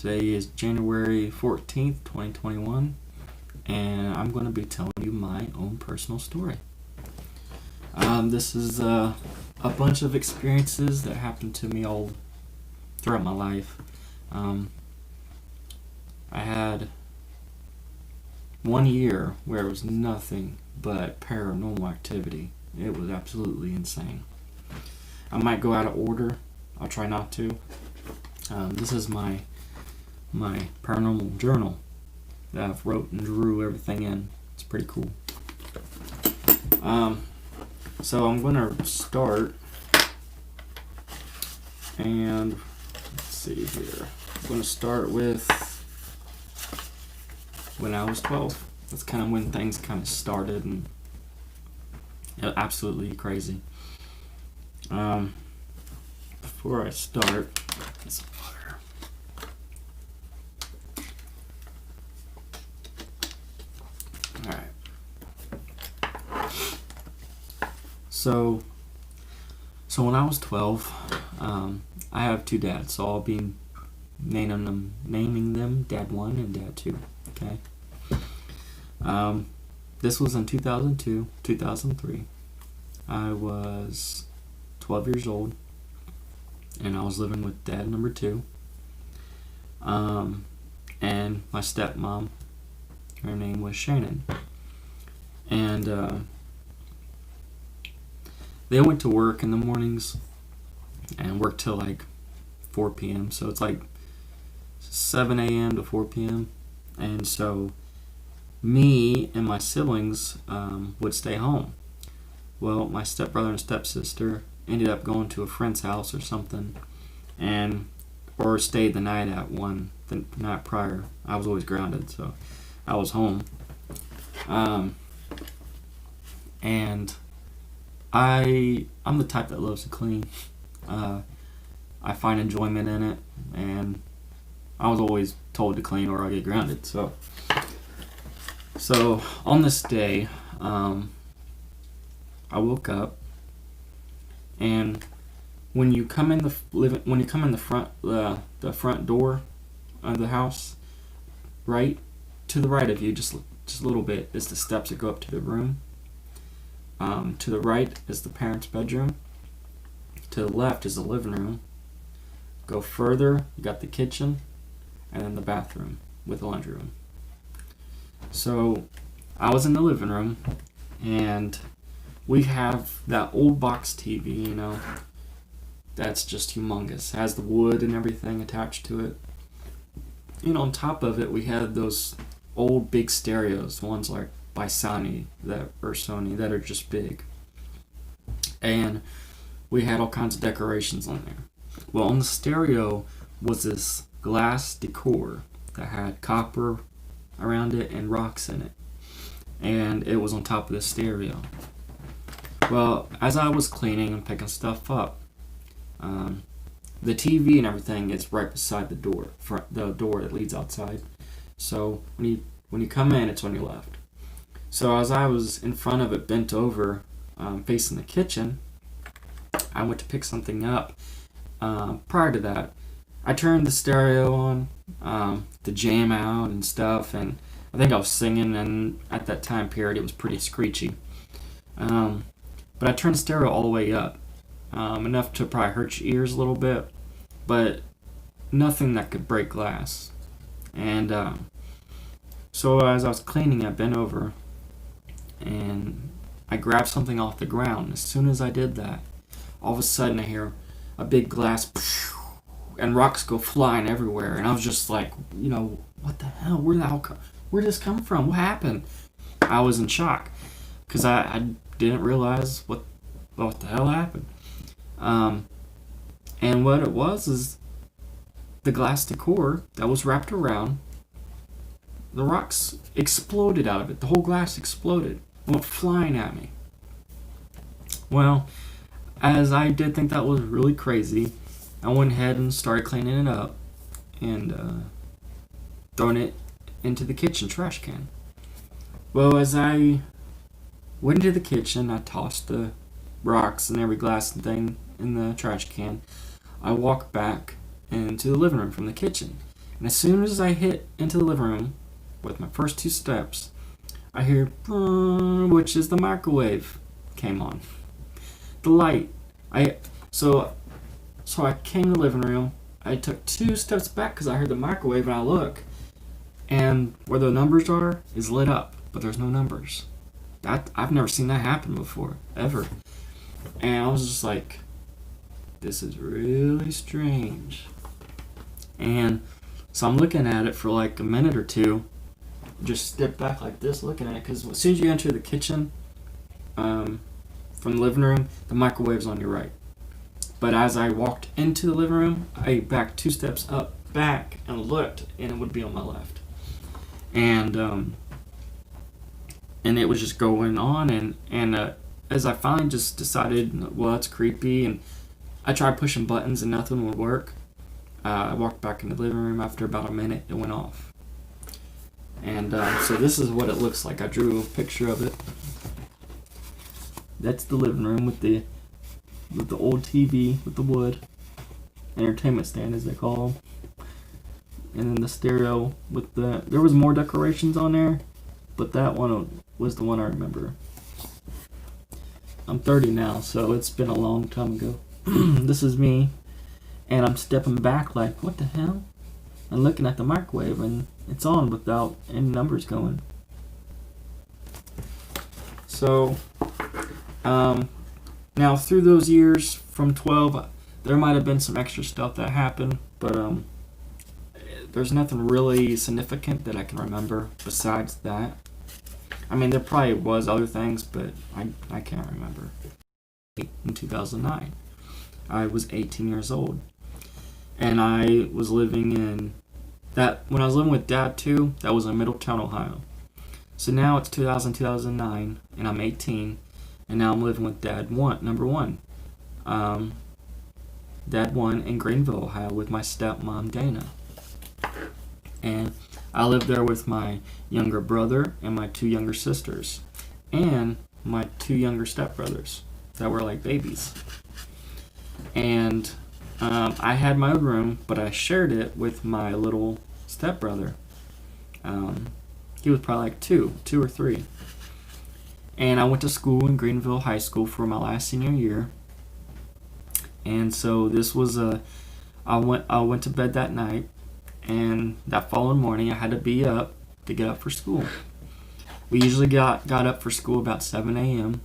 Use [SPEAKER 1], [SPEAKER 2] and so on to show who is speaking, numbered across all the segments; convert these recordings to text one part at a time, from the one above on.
[SPEAKER 1] Today is January 14th, 2021, and I'm going to be telling you my own personal story. This is a bunch of experiences that happened to me all throughout my life. I had 1 year where it was nothing but paranormal activity. It was absolutely insane. I might go out of order. I'll try not to. This is my paranormal journal that I've wrote and drew everything in. It's pretty cool. So I'm going to start, and let's see here. I'm going to start with when I was 12. That's kind of when things kind of started, and absolutely crazy. Before I start, get some water. Alright. So when I was 12, I have two dads, so I'll be naming them Dad 1 and Dad 2. Okay. This was in 2002, 2003. I was 12 years old, and I was living with Dad number 2. And my stepmom, her name was Shannon. And they went to work in the mornings and worked till like 4 p.m. So it's like 7 a.m. to 4 p.m. And so me and my siblings would stay home. Well, my stepbrother and stepsister ended up going to a friend's house or something, or stayed the night at one the night prior. I was always grounded, so I was home. And I'm the type that loves to clean. I find enjoyment in it, and I was always told to clean or I get grounded. So on this day, I woke up, and when you come in the front door of the house, right to the right of you, just a little bit, is the steps that go up to the room. To the right is the parents' bedroom. To the left is the living room. Go further, you got the kitchen, and then the bathroom with the laundry room. So I was in the living room, and we have that old box TV, that's just humongous. It has the wood and everything attached to it. On top of it, we had those old big stereos, ones like by Sony that are just big. And we had all kinds of decorations on there. Well, on the stereo was this glass decor that had copper around it and rocks in it. And it was on top of the stereo. Well, as I was cleaning and picking stuff up, the TV and everything is right beside the door that leads outside. So when you come in, it's on your left. So as I was in front of it, bent over, facing the kitchen, I went to pick something up. Prior to that, I turned the stereo on to jam out and stuff, and I think I was singing, and at that time period, it was pretty screechy. But I turned the stereo all the way up, enough to probably hurt your ears a little bit, but nothing that could break glass. And so as I was cleaning, I bent over, and I grabbed something off the ground. As soon as I did that, all of a sudden I hear a big glass, and rocks go flying everywhere. And I was just like, what the hell? Where did this come from? What happened? I was in shock because I didn't realize what the hell happened. And what it was is the glass decor that was wrapped around, the rocks exploded out of it. The whole glass exploded, went flying at me. Well, as I did think that was really crazy, I went ahead and started cleaning it up and throwing it into the kitchen trash can. Well, as I went into the kitchen, I tossed the rocks and every glass and thing in the trash can. I walked back into the living room from the kitchen, And as soon as I hit into the living room with my first 2 steps, I hear, which is the microwave, came on. The light. So I came to the living room. I took 2 steps back because I heard the microwave, and I look, and where the numbers are is lit up, but there's no numbers. I've never seen that happen before, ever. And I was just like, this is really strange. And so I'm looking at it for like a minute or two, just step back like this looking at it, because as soon as you enter the kitchen from the living room, the microwave's on your right. But as I walked into the living room, I backed 2 steps up, back, and looked, and it would be on my left. And it was just going on, and as I finally just decided, well, that's creepy, and I tried pushing buttons and nothing would work. I walked back in the living room. After about a minute, it went off. And so this is what it looks like. I drew a picture of it. That's the living room with the old TV with the wood entertainment stand, as they call them. And then the stereo with there was more decorations on there, but that one was the one I remember. I'm 30 now, so it's been a long time ago. This is me, and I'm stepping back like, what the hell? I'm looking at the microwave, and it's on without any numbers going. So, now through those years from 12, there might have been some extra stuff that happened, but there's nothing really significant that I can remember besides that. I mean, there probably was other things, but I can't remember. In 2009, I was 18 years old, and I was living in that, when I was living with Dad too, that was in Middletown, Ohio. So now it's 2009, and I'm 18, and now I'm living with Dad number one. Dad 1 in Greenville, Ohio, with my stepmom, Dana. And I lived there with my younger brother and my 2 younger sisters, and my 2 younger stepbrothers that were like babies. And I had my own room, but I shared it with my little stepbrother. He was probably like 2 or 3. And I went to school in Greenville High School for my last senior year. And so this was I went to bed that night, and that following morning I had to be up to get up for school. We usually got up for school about 7 a.m.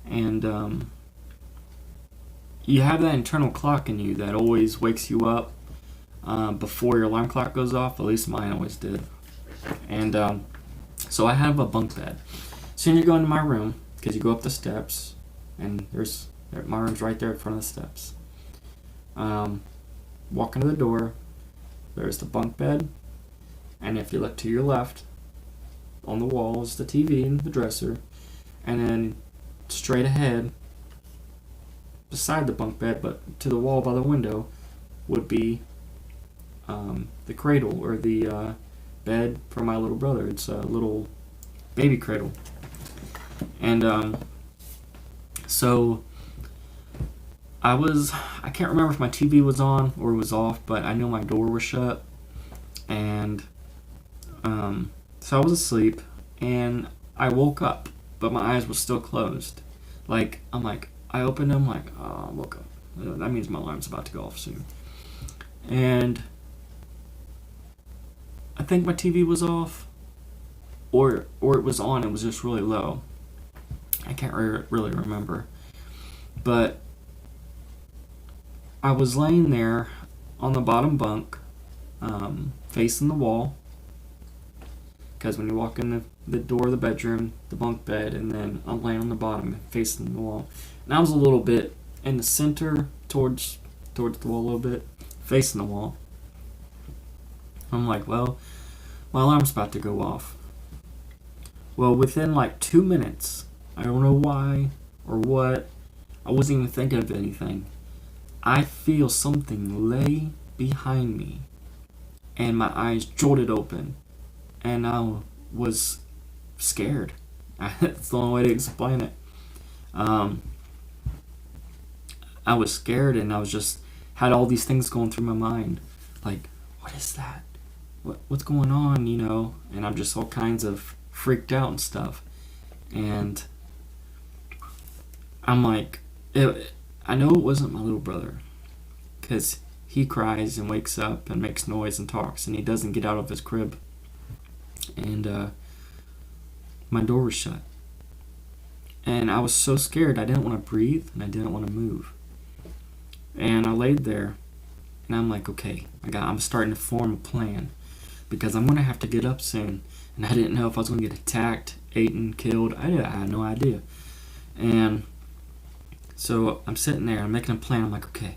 [SPEAKER 1] And you have that internal clock in you that always wakes you up before your alarm clock goes off. At least mine always did. And so I have a bunk bed. So you go into my room, because you go up the steps, and my room's right there in front of the steps. Walk into the door, there's the bunk bed, and if you look to your left, on the wall is the TV and the dresser, and then straight ahead, beside the bunk bed, but to the wall by the window, would be the cradle, or the bed for my little brother. It's a little baby cradle. And so I can't remember if my TV was on or was off, but I know my door was shut. And so I was asleep, and I woke up, but my eyes were still closed. I opened them, I woke up. That means my alarm's about to go off soon. And I think my TV was off, or it was on, it was just really low. I can't really remember. But I was laying there on the bottom bunk, facing the wall, because when you walk in the door of the bedroom, the bunk bed, and then I'm laying on the bottom facing the wall. And I was a little bit in the center, towards the wall a little bit, facing the wall. I'm like, well, my alarm's about to go off. Well, within 2 minutes, I don't know why or what, I wasn't even thinking of anything, I feel something lay behind me, and my eyes jolted open, and I was scared. That's the only way to explain it. I was scared, and I was just had all these things going through my mind, like, what is that? What's going on, And I'm just all kinds of freaked out and stuff. And I'm like, I know it wasn't my little brother, because he cries and wakes up and makes noise and talks, and he doesn't get out of his crib. And my door was shut. And I was so scared, I didn't want to breathe, and I didn't want to move. And I laid there, and I'm like, okay, I'm starting to form a plan, because I'm going to have to get up soon. And I didn't know if I was going to get attacked, eaten, killed. I had no idea. And so I'm sitting there, I'm making a plan. I'm like, okay,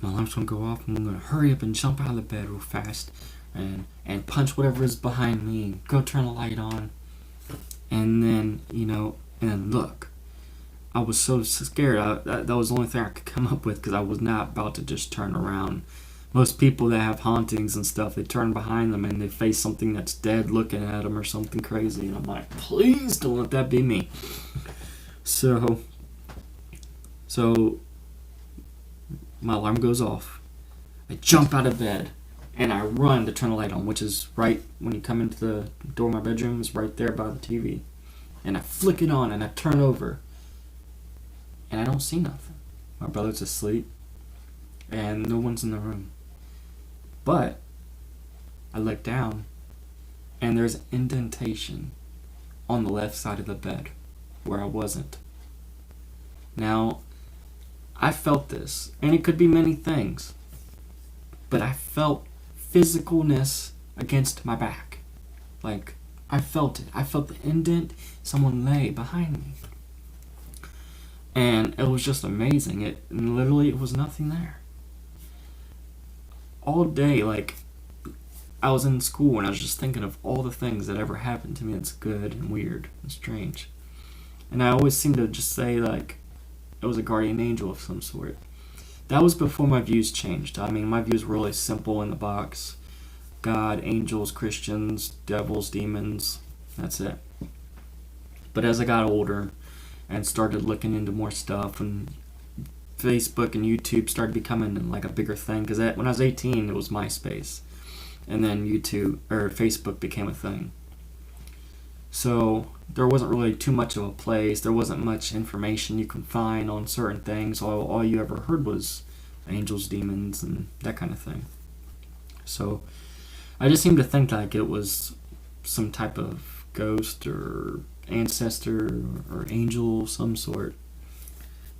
[SPEAKER 1] my alarm's going to go off, and I'm going to hurry up and jump out of the bed real fast and punch whatever is behind me and go turn the light on. And then, and look, I was so scared. That was the only thing I could come up with, because I was not about to just turn around. Most people that have hauntings and stuff, they turn behind them and they face something that's dead looking at them or something crazy. And I'm like, please don't let that be me. So my alarm goes off. I jump out of bed and I run to turn the light on, which is right when you come into the door of my bedroom, is right there by the TV. And I flick it on and I turn over. And I don't see nothing. My brother's asleep and no one's in the room. But I look down and there's an indentation on the left side of the bed where I wasn't. Now, I felt this, and it could be many things, but I felt physicalness against my back. Like, I felt it. I felt the indent. Someone lay behind me. And it was just amazing. It was nothing there. All day, I was in school and I was just thinking of all the things that ever happened to me that's good and weird and strange. And I always seem to just say, it was a guardian angel of some sort. That was before my views changed. I mean, my views were really simple in the box. God, angels, Christians, devils, demons. That's it. But as I got older and started looking into more stuff, and Facebook and YouTube started becoming a bigger thing, because when I was 18, it was MySpace. And then Facebook became a thing. So there wasn't really too much of a place. There wasn't much information you could find on certain things. All you ever heard was angels, demons, and that kind of thing. So I just seemed to think it was some type of ghost or ancestor or angel of some sort.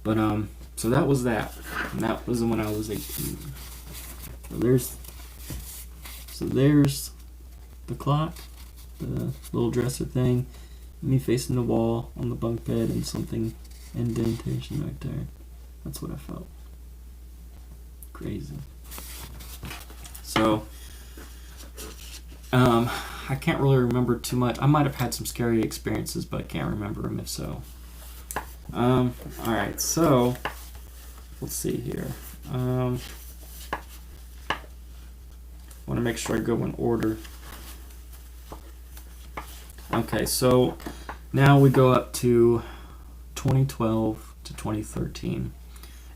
[SPEAKER 1] But so that was that. And that was when I was 18. So there's the clock, the little dresser thing, me facing the wall on the bunk bed, and something indentation right there. That's what I felt. Crazy. So I can't really remember too much. I might have had some scary experiences, but I can't remember them if so. Alright, so let's see here. I want to make sure I go in order. Okay, so now we go up to 2012 to 2013,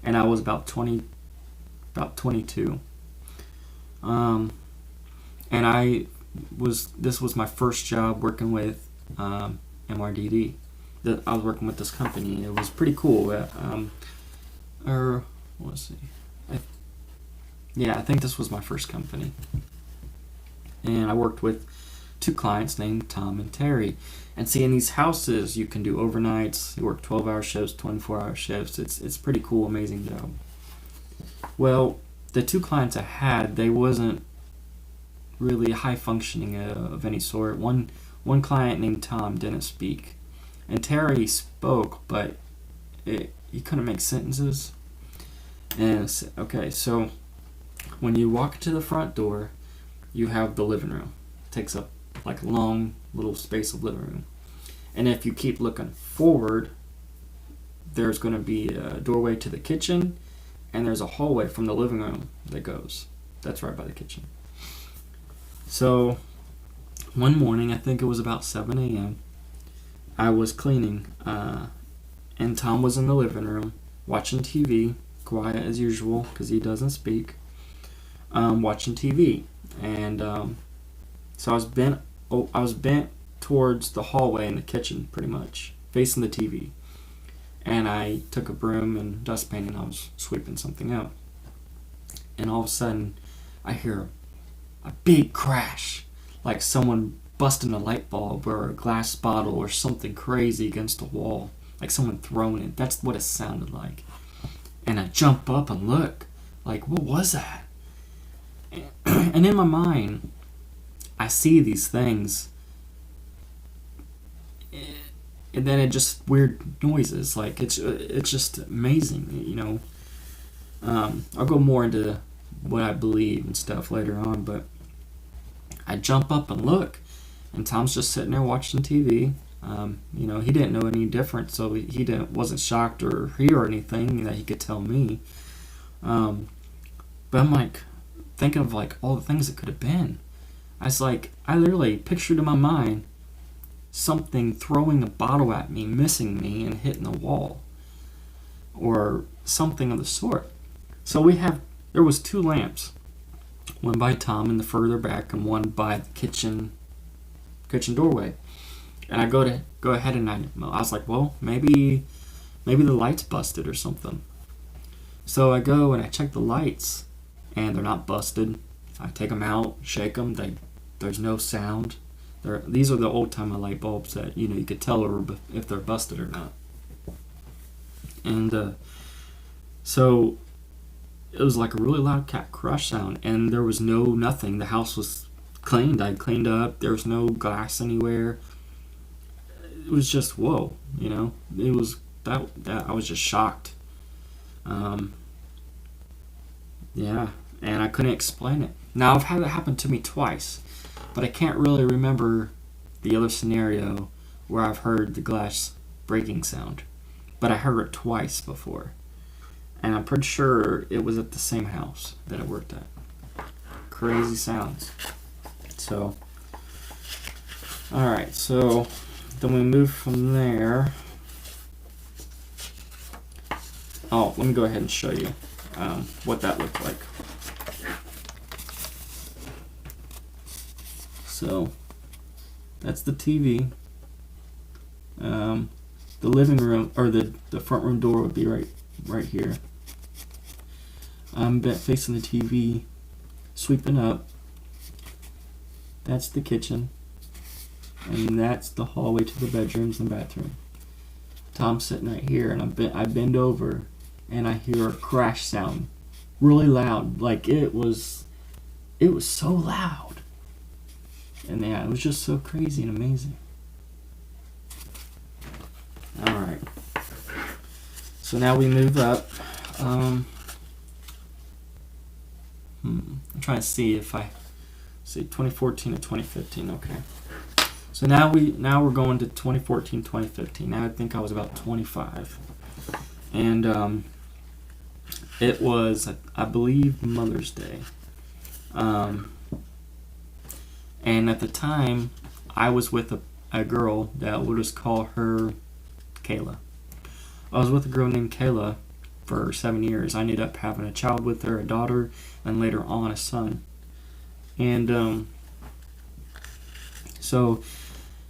[SPEAKER 1] and I was about 22. And this was my first job working with MRDD. I was working with this company. It was pretty cool. Let's see. I think this was my first company. And I worked with two clients named Tom and Terry. And see, in these houses, you can do overnights. You work 12-hour shifts, 24-hour shifts. It's pretty cool, amazing job. Well, the two clients I had, they wasn't really high functioning of any sort. One client named Tom didn't speak. And Terry spoke, but he couldn't make sentences. And so when you walk to the front door, you have the living room. It takes up a long little space of living room. And if you keep looking forward, there's going to be a doorway to the kitchen, and there's a hallway from the living room that goes. That's right by the kitchen. So one morning, I think it was about 7 a.m., I was cleaning, and Tom was in the living room watching TV, quiet as usual because he doesn't speak, watching TV. and so I was bent towards the hallway in the kitchen, pretty much facing the TV. And I took a broom and dustpan and I was sweeping something out. And all of a sudden, I hear a big crash, like someone busting a light bulb or a glass bottle or something crazy against a wall, like someone throwing it. That's what it sounded like. And I jump up and look, like, what was that? And in my mind, I see these things, and then it just weird noises. Like it's just amazing, you know. I'll go more into what I believe and stuff later on, but I jump up and look, and Tom's just sitting there watching TV. You know, he didn't know any different, so he wasn't shocked or hear anything that he could tell me. But I'm like thinking of like all the things it could have been. I literally pictured in my mind something throwing a bottle at me, missing me, and hitting the wall, or something of the sort. So there was 2 lamps, one by Tom in the further back, and one by the kitchen doorway. And I go ahead and I was like, well, maybe the light's busted or something. So I go and I check the lights, and they're not busted. I take them out, shake them. There's no sound. These are the old-time light bulbs that, you know, you could tell if they're busted or not. And so it was like a really loud cat crush sound, and there was nothing. The house was cleaned. I cleaned up. There was no glass anywhere. It was just whoa, you know. It was that I was just shocked. Yeah, and I couldn't explain it. Now I've had it happen to me twice, but I can't really remember the other scenario where I've heard the glass breaking sound. But I heard it twice before, and I'm pretty sure it was at the same house that I worked at. Crazy sounds. So, alright, so then we move from there. Oh, let me go ahead and show you what that looked like. So, that's the TV. The living room, or the front room door would be right here. I'm facing the TV, sweeping up. That's the kitchen. And that's the hallway to the bedrooms and bathroom. Tom's sitting right here, and I bend over, and I hear a crash sound, really loud. Like it was so loud. And yeah, it was just so crazy and amazing. Alright. So now we move up. I'm trying to see if I see 2014 to 2015. Okay. So now we're going to 2014, 2015. Now I think I was about 25. And it was, I believe, Mother's Day. And at the time, I was with a girl that we'll just call her Kayla. I was with a girl named Kayla for 7 years. I ended up having a child with her, a daughter, and later on a son. And so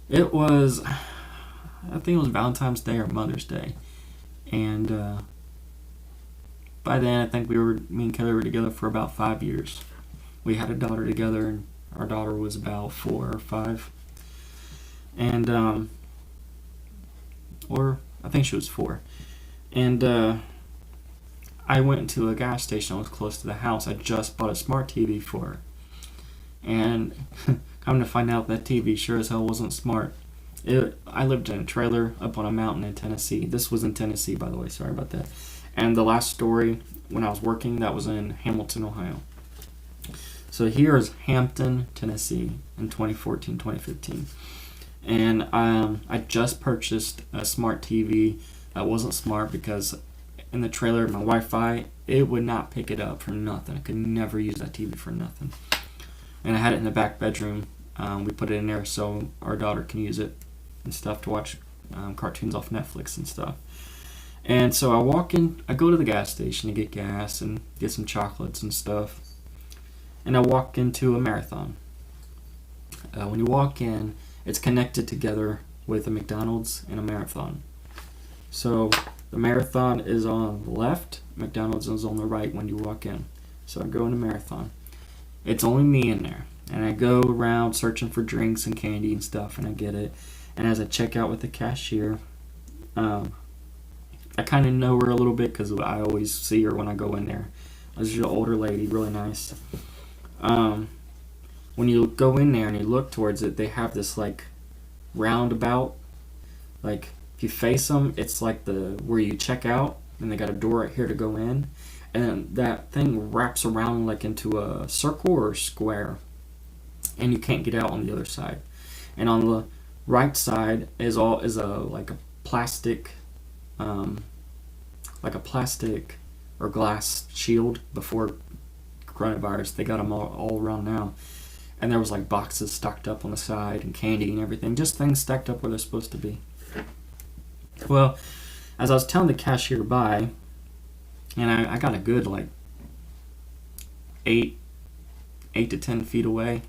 [SPEAKER 1] it was, I think it was Valentine's Day or Mother's Day. And by then, I think me and Kayla were together for about 5 years. We had a daughter together, and our daughter was about 4 or 5. And, or I think she was 4. And I went into a gas station that was close to the house. I just bought a smart TV for her. And come to find out that TV sure as hell wasn't smart. I lived in a trailer up on a mountain in Tennessee. This was in Tennessee, by the way. Sorry about that. And the last story, when I was working, that was in Hamilton, Ohio. So here is Hampton, Tennessee in 2014, 2015. And I just purchased a smart TV that wasn't smart because in the trailer, my Wi-Fi, it would not pick it up for nothing. I could never use that TV for nothing. And I had it in the back bedroom. We put it in there so our daughter can use it and stuff to watch cartoons off Netflix and stuff. And so I go to the gas station to get gas and get some chocolates and stuff. and I walk into a marathon. When you walk in, it's connected together with a McDonald's and a marathon. So the marathon is on the left, McDonald's is on the right when you walk in. So I go in a marathon. It's only me in there. And I go around searching for drinks and candy and stuff, and I get it. And as I check out with the cashier, I kind of know her a little bit because I always see her when I go in there. She's an older lady, really nice. When you go in there and you look towards it, they have this like roundabout. Like if you face them, it's like the where you check out, and they got a door right here to go in, and that thing wraps around like into a circle or a square, and you can't get out on the other side. And on the right side is a like a plastic, or glass shield. Before coronavirus, they got them all around now. And there was like boxes stocked up on the side and candy and everything, just things stacked up where they're supposed to be. Well, as I was telling the cashier to buy, and I got a good like 8 to 10 feet away,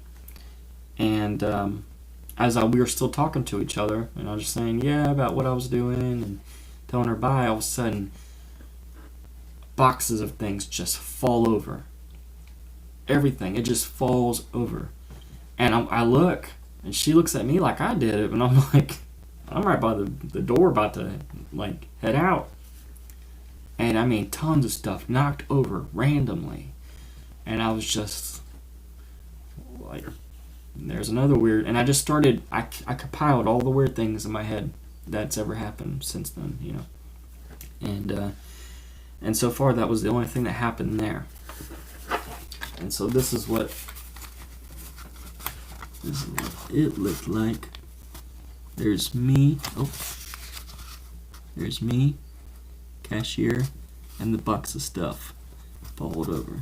[SPEAKER 1] and we were still talking to each other, and I was just saying about what I was doing and telling her bye, all of a sudden boxes of things just fall over. Everything, it just falls over. And I look, and she looks at me like I did it, and I'm like, I'm right by the door about to like head out. And I mean, tons of stuff knocked over randomly. And I was just like, there's another weird, and I just started, I compiled all the weird things in my head that's ever happened since then, you know. And so far that was the only thing that happened there. And so this is what it looked like. There's me, cashier, and the box of stuff folded over.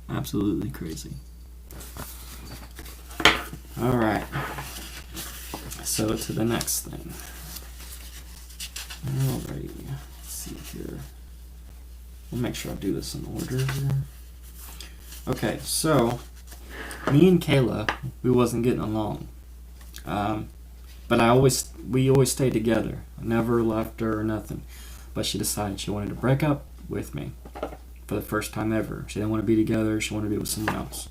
[SPEAKER 1] Absolutely crazy. Alright, so to the next thing. Alrighty, let's see here. We'll make sure I do this in order here. Okay, so me and Kayla, we wasn't getting along, but we always stayed together. I never left her or nothing. But she decided she wanted to break up with me for the first time ever. She didn't want to be together. She wanted to be with someone else.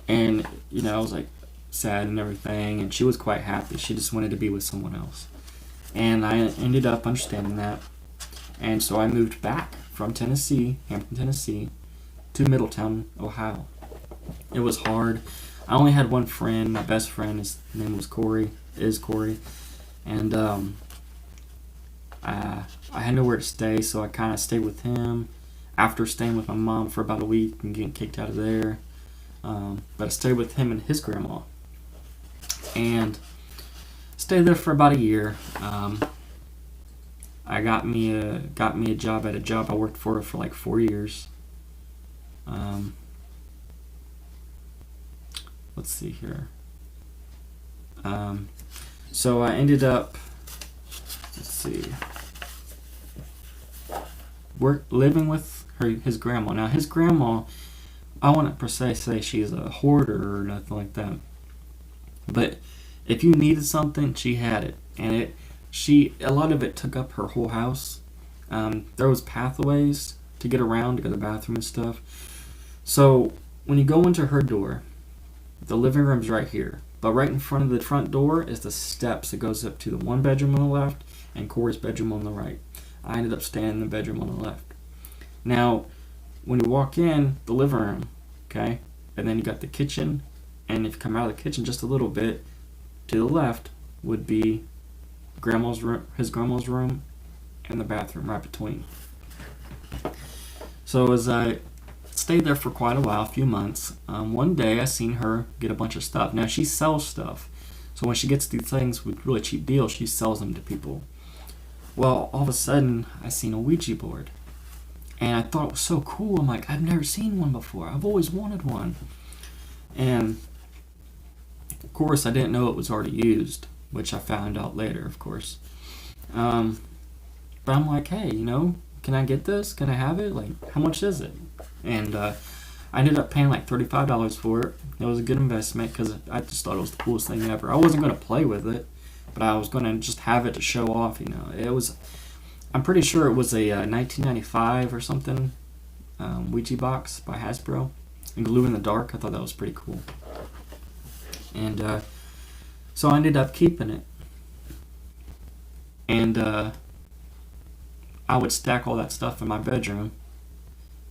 [SPEAKER 1] And you know, I was like sad and everything, and she was quite happy. She just wanted to be with someone else, and I ended up understanding that. And so I moved back from Tennessee, Hampton, Tennessee, to Middletown, Ohio. It was hard. I only had one friend, my best friend. His name was Corey, and I had nowhere to stay, so I kind of stayed with him. After staying with my mom for about a week and getting kicked out of there, but I stayed with him and his grandma, and stayed there for about a year. I got me a job at a job I worked for like 4 years. Let's see here. So I ended up, living with his grandma. Now his grandma, I wouldn't per se say she's a hoarder or nothing like that, but if you needed something, she had it, and a lot of it took up her whole house. There was pathways to get around to go to the bathroom and stuff. So when you go into her door, the living room's right here, but right in front of the front door is the steps that goes up to the one bedroom on the left and Corey's bedroom on the right. I ended up staying in the bedroom on the left. Now, when you walk in the living room, okay, and then you got the kitchen, and if you come out of the kitchen just a little bit, to the left would be his grandma's room, and the bathroom right between. So as I stayed there for quite a while, a few months, one day I seen her get a bunch of stuff. Now she sells stuff, so when she gets these things with really cheap deals, she sells them to people. Well, all of a sudden I seen a Ouija board, and I thought it was so cool. I'm like, I've never seen one before. I've always wanted one. And of course I didn't know it was already used, which I found out later, of course. But I'm like, hey, can can I get this? Can I have it? Like, how much is it? And I ended up paying like $35 for it. It was a good investment because I just thought it was the coolest thing ever. I wasn't going to play with it, but I was going to just have it to show off, It was, I'm pretty sure it was a 1995 or something Ouija box by Hasbro. And glow in the dark. I thought that was pretty cool. And so I ended up keeping it. And I would stack all that stuff in my bedroom.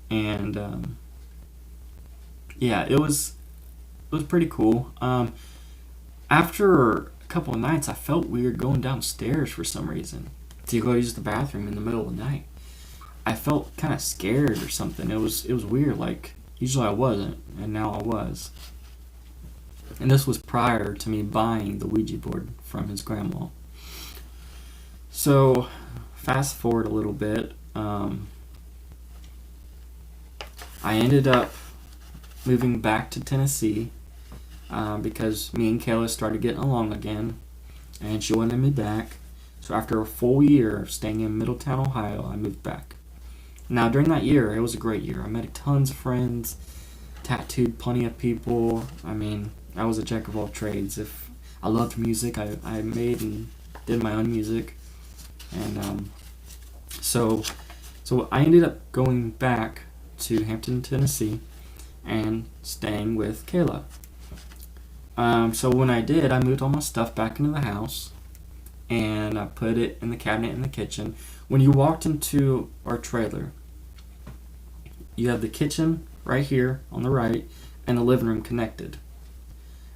[SPEAKER 1] And yeah, it was pretty cool. After a couple of nights, I felt weird going downstairs for some reason to go use the bathroom in the middle of the night. I felt kind of scared or something. It was weird. Like, usually I wasn't, and now I was. And this was prior to me buying the Ouija board from his grandma. So, fast forward a little bit. I ended up moving back to Tennessee because me and Kayla started getting along again, and she wanted me back. So after a full year of staying in Middletown, Ohio, I moved back. Now, during that year, it was a great year. I met tons of friends, tattooed plenty of people. I mean, I was a jack of all trades. If I loved music, I made and did my own music. And so I ended up going back to Hampton, Tennessee, and staying with Kayla. So when I did, I moved all my stuff back into the house, and I put it in the cabinet in the kitchen. When you walked into our trailer, you have the kitchen right here on the right, and the living room connected.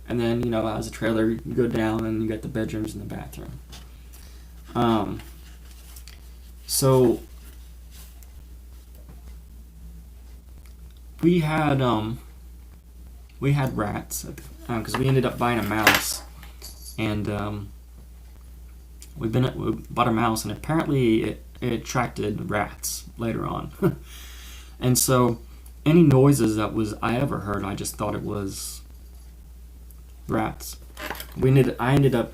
[SPEAKER 1] And then, as a trailer, you go down, and you got the bedrooms and the bathroom. So we had rats because we ended up buying a mouse, and we bought a mouse, and apparently it attracted rats later on. And so any noises I ever heard, I just thought it was rats. I ended up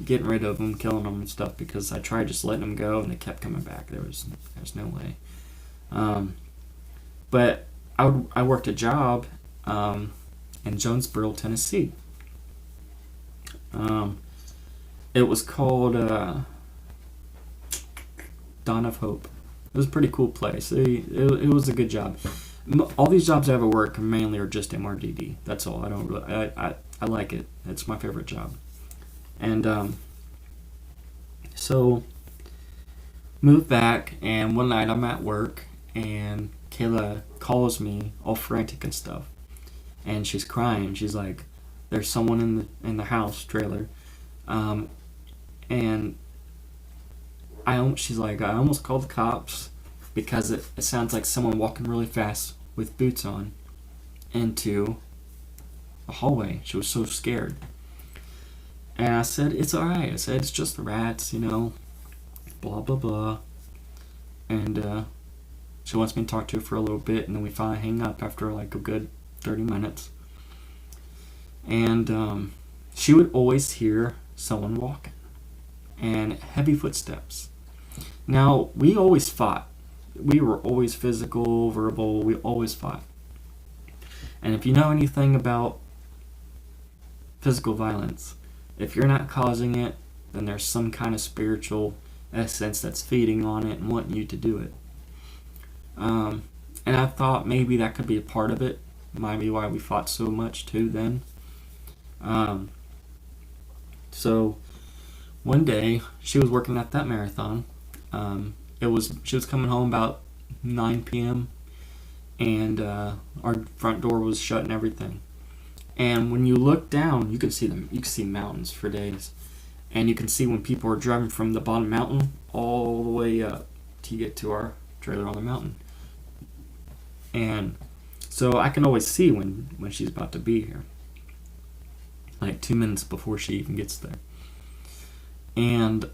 [SPEAKER 1] getting rid of them, killing them and stuff, because I tried just letting them go and they kept coming back. There's no way. But I worked a job in Jonesboro, Tennessee. It was called Dawn of Hope. It was a pretty cool place. It was a good job. All these jobs I ever work mainly are just MRDD. That's all. I like it. It's my favorite job. And so moved back, and one night I'm at work, and Kayla calls me all frantic and stuff, and she's crying. She's like, "There's someone in the house trailer," and she's like, "I almost called the cops because it sounds like someone walking really fast with boots on into a hallway." She was so scared. And I said, "It's alright." I said, "It's just the rats, blah, blah, blah." And she wants me to talk to her for a little bit, and then we finally hang up after like a good 30 minutes. And she would always hear someone walking and heavy footsteps. Now, we always fought. We were always physical, verbal, we always fought. And if you know anything about physical violence, if you're not causing it, then there's some kind of spiritual essence that's feeding on it and wanting you to do it. And I thought maybe that could be a part of it. Might be why we fought so much too then. So one day she was working at that marathon. She was coming home about 9 p.m. and our front door was shut and everything. And when you look down, you can see mountains for days. And you can see when people are driving from the bottom mountain all the way up to get to our trailer on the mountain. And so I can always see when she's about to be here. Like 2 minutes before she even gets there. And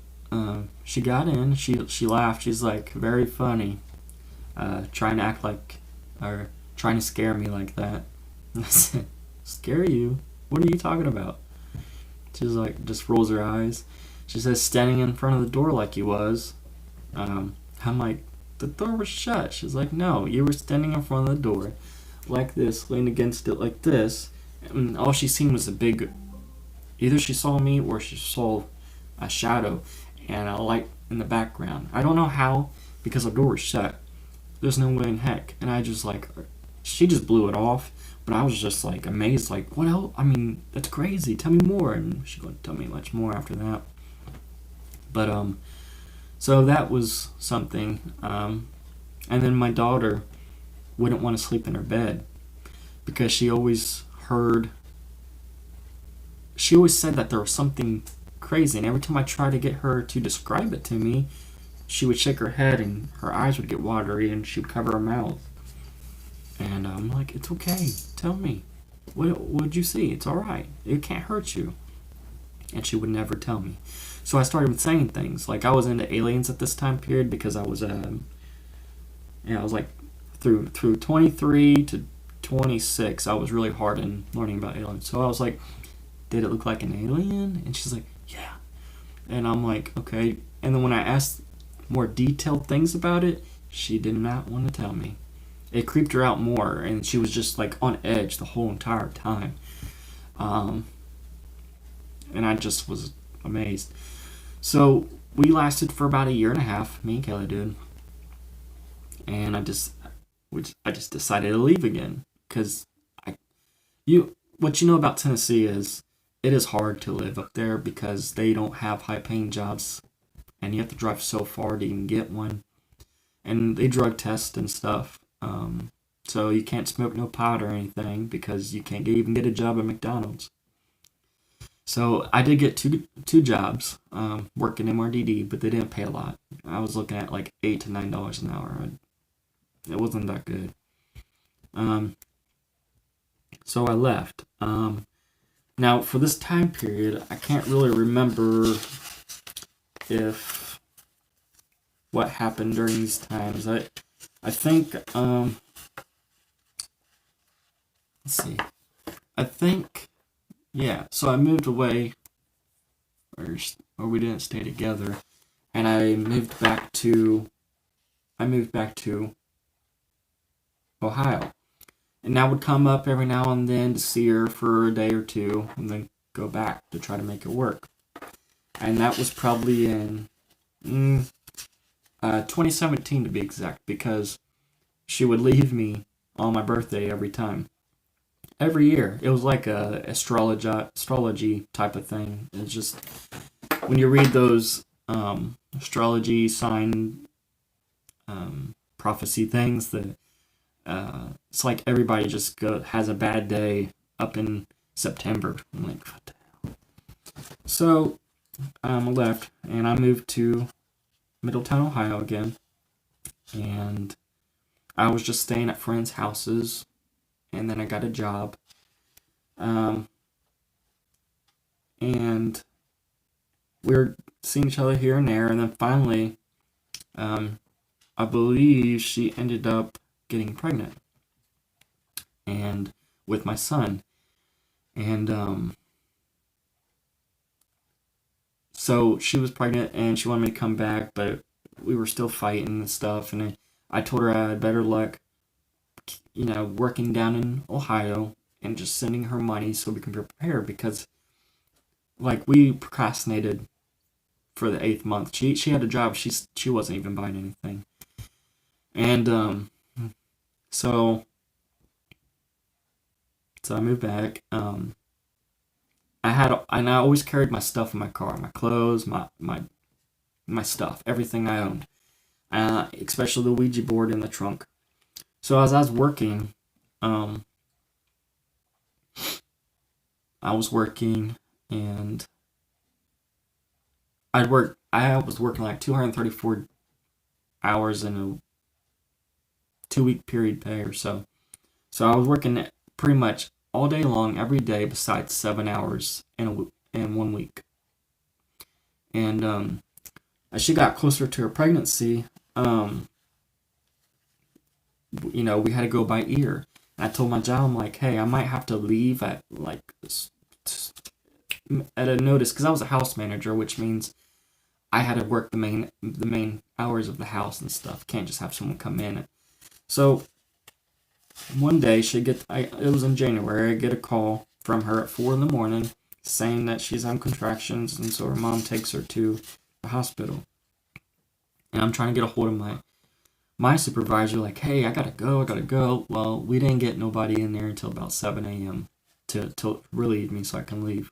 [SPEAKER 1] she got in, she laughed, she's like, very funny. Trying to act like, or trying to scare me like that. And I said, "Scare you? What are you talking about?" She's like, just rolls her eyes. She says, "Standing in front of the door like you was." I'm like, the door was shut. She's like, no, you were standing in front of the door like this, leaned against it like this, and all she seen was a big, either she saw me or she saw a shadow and a light in the background. I don't know how, because the door was shut. There's no way in heck. And I just like, she just blew it off. But I was just like amazed, like, what else? I mean, that's crazy. Tell me more. And she couldn't tell me much more after that. But so that was something. And then my daughter wouldn't want to sleep in her bed because she always said that there was something crazy. And every time I tried to get her to describe it to me, she would shake her head and her eyes would get watery and she would cover her mouth. And I'm like, it's okay. Tell me. What'd you see? It's alright. It can't hurt you. And she would never tell me. So I started saying things. Like, I was into aliens at this time period because I was, I was like, through 23 to 26, I was really hard in learning about aliens. So I was like, did it look like an alien? And she's like, yeah. And I'm like, okay. And then when I asked more detailed things about it, she did not want to tell me. It creeped her out more, and she was just like on edge the whole entire time. And I just was amazed. So we lasted for about a year and a half, me and Kelly did. And I just decided to leave again, because what you know about Tennessee is it is hard to live up there because they don't have high paying jobs, and you have to drive so far to even get one. And they drug test and stuff. So you can't smoke no pot or anything because you can't even get a job at McDonald's. So I did get two jobs working MRDD, but they didn't pay a lot. I was looking at like $8 to $9 an hour. It wasn't that good. So I left. Now for this time period, I can't really remember what happened during these times. I think, let's see. I think, yeah, so I moved away, or we didn't stay together, and I moved back to Ohio. And I would come up every now and then to see her for a day or two, and then go back to try to make it work. And that was probably in 2017 to be exact, because she would leave me on my birthday every time. Every year. It was like a astrology type of thing. It's just, when you read those astrology sign prophecy things, that it's like everybody just has a bad day up in September. I'm like, what the hell? So I left and I moved to Middletown, Ohio again, and I was just staying at friends' houses, and then I got a job, and we were seeing each other here and there, and then finally, I believe she ended up getting pregnant, and with my son, and so she was pregnant, and she wanted me to come back, but we were still fighting and stuff, and I told her I had better luck, working down in Ohio and just sending her money so we can prepare, because, like, we procrastinated for the 8th month. She had a job. She wasn't even buying anything. And, so I moved back. I always carried my stuff in my car, my clothes, my stuff, everything I owned, especially the Ouija board in the trunk. So as I was working, I was working, and I was working like 234 hours in a 2-week period pay or so. So I was working pretty much all day long, every day, besides 7 hours in 1 week. And as she got closer to her pregnancy, we had to go by ear. And I told my job, I'm like, hey, I might have to leave at a notice, because I was a house manager, which means I had to work the main hours of the house and stuff. Can't just have someone come in. So one day it was in January. I get a call from her at 4 in the morning saying that she's having contractions, and so her mom takes her to the hospital. And I'm trying to get a hold of my supervisor, like, hey, I gotta go. Well, we didn't get nobody in there until about 7 a.m. to relieve me so I can leave.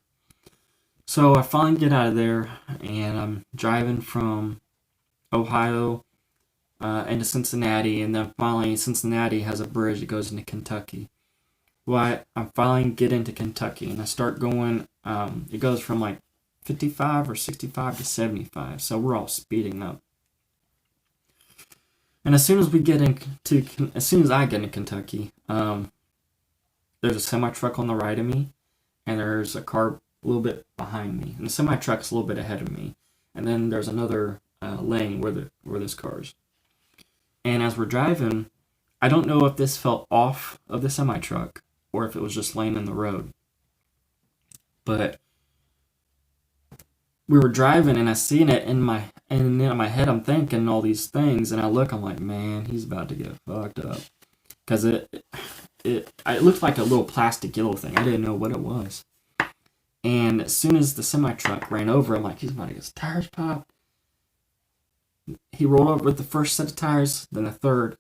[SPEAKER 1] So I finally get out of there, and I'm driving from Ohio into Cincinnati, and then finally Cincinnati has a bridge that goes into Kentucky. Well, I finally get into Kentucky, and I start going, it goes from like 55 or 65 to 75, so we're all speeding up. And as soon as I get into Kentucky, there's a semi-truck on the right of me, and there's a car a little bit behind me, and the semi-truck's a little bit ahead of me, and then there's another lane where there's cars. And as we're driving, I don't know if this fell off of the semi-truck or if it was just laying in the road. But we were driving, and I seen it in my head. I'm thinking all these things, and I look. I'm like, man, he's about to get fucked up, because it looked like a little plastic yellow thing. I didn't know what it was. And as soon as the semi-truck ran over, I'm like, he's about to get his tires popped. He rolled over with the first set of tires, then the third,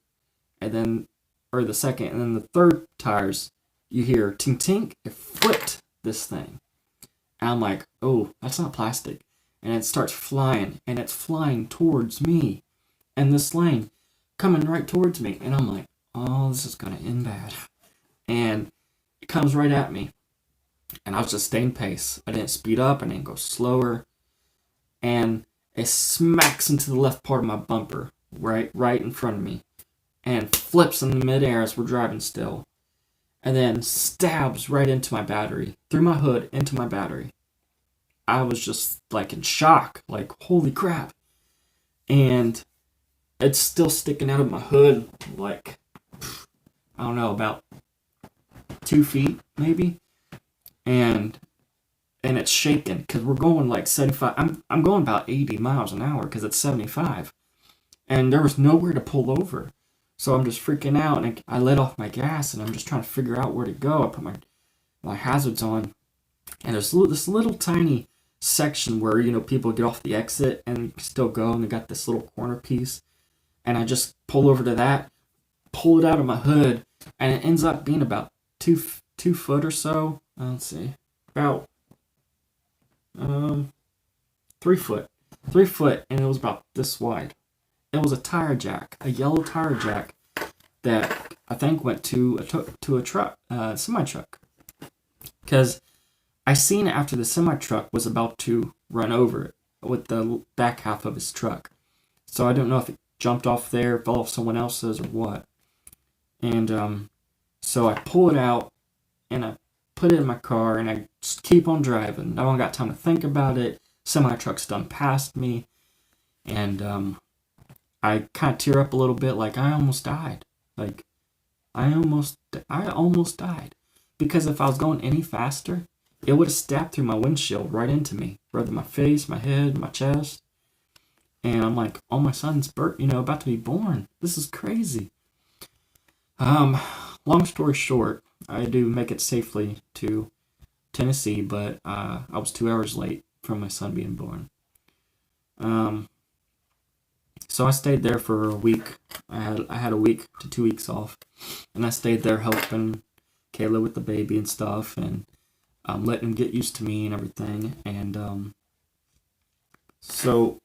[SPEAKER 1] or the second, and then the third tires, you hear tink tink, it flipped this thing. And I'm like, oh, that's not plastic. And it starts flying, and it's flying towards me. And this lane coming right towards me. And I'm like, oh, this is going to end bad. And it comes right at me. And I was just staying pace. I didn't speed up, I didn't go slower. And it smacks into the left part of my bumper, right in front of me. And flips in the midair as we're driving still. And then stabs right into my battery, through my hood, into my battery. I was just like in shock, like, holy crap. And it's still sticking out of my hood, like, I don't know, about 2 feet, maybe. And it's shaking, because we're going like 75, I'm going about 80 miles an hour, because it's 75. And there was nowhere to pull over. So I'm just freaking out, and I let off my gas, and I'm just trying to figure out where to go. I put my hazards on, and there's this little tiny section where, people get off the exit and still go, and they got this little corner piece. And I just pull over to that, pull it out of my hood, and it ends up being about 2 foot or so. Let's see, about 3 foot. 3 foot, and it was about this wide. It was a tire jack, a yellow tire jack that I think went to a truck, semi-truck. Because I seen it after the semi-truck was about to run over it with the back half of his truck. So I don't know if it jumped off there, fell off someone else's, or what. And so I pull it out, and I put it in my car, and I just keep on driving. I don't got time to think about it. Semi-truck's done past me. And I kind of tear up a little bit, like I almost died. Like, I almost died. Because if I was going any faster, it would have stabbed through my windshield right into me. Rather my face, my head, my chest. And I'm like, oh, my son's about to be born. This is crazy. Long story short, I do make it safely to Tennessee, but I was 2 hours late from my son being born. So I stayed there for a week. I had a week to 2 weeks off, and I stayed there helping Kayla with the baby and stuff, and letting him get used to me and everything. And so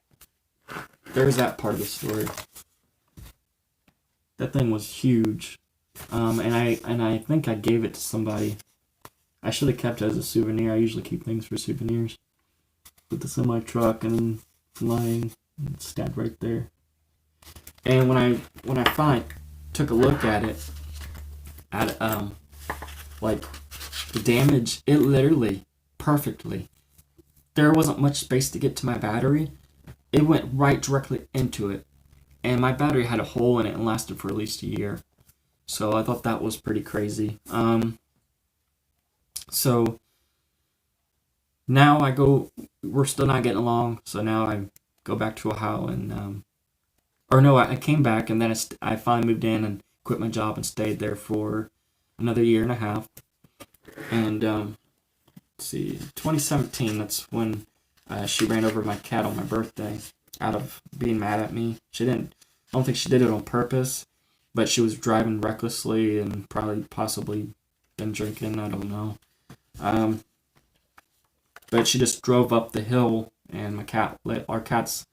[SPEAKER 1] there's that part of the story. That thing was huge, and I think I gave it to somebody. I should have kept it as a souvenir. I usually keep things for souvenirs. With the semi truck and flying, and stabbed right there. And when I finally took a look at it, like the damage, it literally perfectly. There wasn't much space to get to my battery. It went right directly into it, and my battery had a hole in it and lasted for at least a year. So I thought that was pretty crazy. So now we're still not getting along. So now go back to Ohio and or no, I came back and then I finally moved in and quit my job and stayed there for another year and a half. And let's see, 2017. That's when she ran over my cat on my birthday out of being mad at me. She didn't. I don't think she did it on purpose, but she was driving recklessly and possibly been drinking. I don't know. But she just drove up the hill, and our cats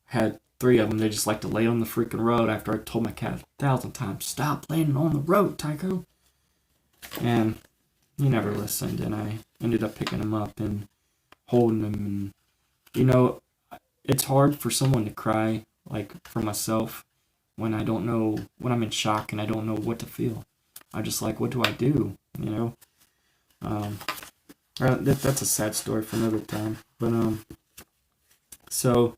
[SPEAKER 1] had 3 of them. They just like to lay on the freaking road after I told my cat 1,000 times, stop laying on the road, Tycho. And he never listened, and I ended up picking him up and holding him. And, it's hard for someone to cry, like for myself, when I'm in shock and I don't know what to feel. I'm just like, what do I do? That's a sad story for another time. But so